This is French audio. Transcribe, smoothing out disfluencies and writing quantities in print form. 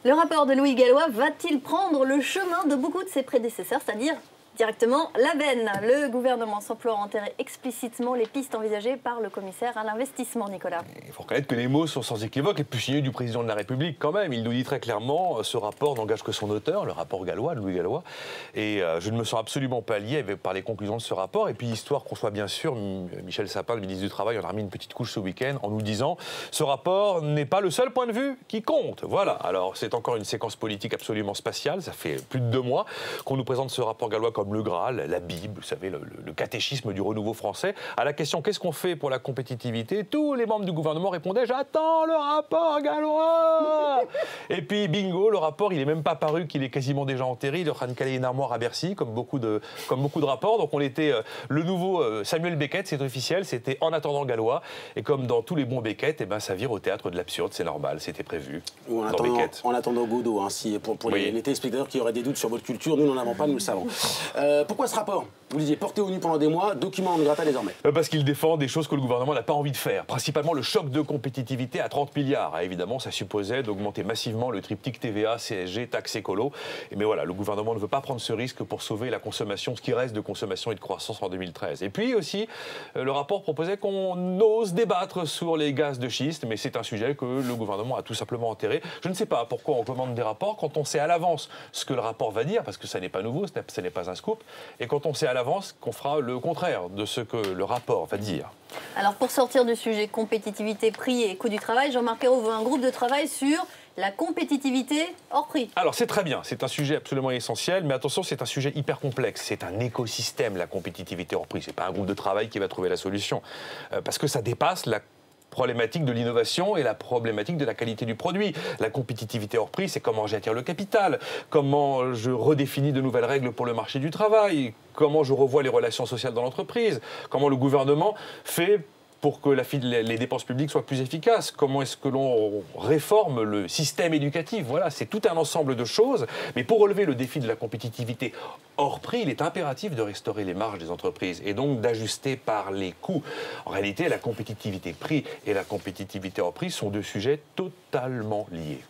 Le rapport de Louis Gallois va-t-il prendre le chemin de beaucoup de ses prédécesseurs, c'est-à-dire directement la benne? Le gouvernement s'emploie à enterrer explicitement les pistes envisagées par le commissaire à l'investissement, Nicolas. Il faut reconnaître que les mots sont sans équivoque et puis signés du président de la République quand même. Il nous dit très clairement, ce rapport n'engage que son auteur, le rapport Gallois, Louis Gallois. Et je ne me sens absolument pas lié par les conclusions de ce rapport. Et puis histoire qu'on soit bien sûr, Michel Sapin, le ministre du Travail, en a remis une petite couche ce week-end en nous disant ce rapport n'est pas le seul point de vue qui compte. Voilà, alors c'est encore une séquence politique absolument spatiale. Ça fait plus de 2 mois qu'on nous présente ce rapport Gallois comme le Graal, la Bible, vous savez, le catéchisme du renouveau français. À la question « Qu'est-ce qu'on fait pour la compétitivité ?» tous les membres du gouvernement répondaient « J'attends le rapport Gallois !» Et puis bingo, le rapport, il n'est même pas paru, qu'il est quasiment déjà enterré. Il est en train de caler une armoire à Bercy, comme beaucoup de rapports. Donc on était le nouveau Samuel Beckett, c'est officiel, c'était En attendant Gallois. Et comme dans tous les bons Beckett, eh ben, ça vire au théâtre de l'absurde, c'est normal, c'était prévu. Ou en attendant Godot, hein, pour oui. les téléspectateurs qui auraient des doutes sur votre culture, nous n'en avons pas, nous le savons. Pourquoi ce rapport? Vous disiez porté au nu pendant des mois, document en gratin désormais. Parce qu'il défend des choses que le gouvernement n'a pas envie de faire. Principalement le choc de compétitivité à 30 milliards. Et évidemment, ça supposait d'augmenter massivement le triptyque TVA, CSG, taxe écolo. Mais voilà, le gouvernement ne veut pas prendre ce risque pour sauver la consommation, ce qui reste de consommation et de croissance en 2013. Et puis aussi, le rapport proposait qu'on ose débattre sur les gaz de schiste, mais c'est un sujet que le gouvernement a tout simplement enterré. Je ne sais pas pourquoi on commande des rapports quand on sait à l'avance ce que le rapport va dire, parce que ça n'est pas nouveau, ce n'est pas un scoop, et quand on sait à l'avance qu'on fera le contraire de ce que le rapport va dire. Alors pour sortir du sujet compétitivité, prix et coût du travail, Jean-Marc Ayrault veut un groupe de travail sur la compétitivité hors prix. Alors c'est très bien, c'est un sujet absolument essentiel, mais attention, c'est un sujet hyper complexe. C'est un écosystème, la compétitivité hors prix. C'est pas un groupe de travail qui va trouver la solution. Parce que ça dépasse la problématique de l'innovation et la problématique de la qualité du produit. La compétitivité hors prix, c'est comment j'attire le capital, comment je redéfinis de nouvelles règles pour le marché du travail, comment je revois les relations sociales dans l'entreprise, comment le gouvernement fait pour que les dépenses publiques soient plus efficaces. Comment est-ce que l'on réforme le système éducatif? Voilà, c'est tout un ensemble de choses. Mais pour relever le défi de la compétitivité hors prix, il est impératif de restaurer les marges des entreprises et donc d'ajuster par les coûts. En réalité, la compétitivité prix et la compétitivité hors prix sont 2 sujets totalement liés.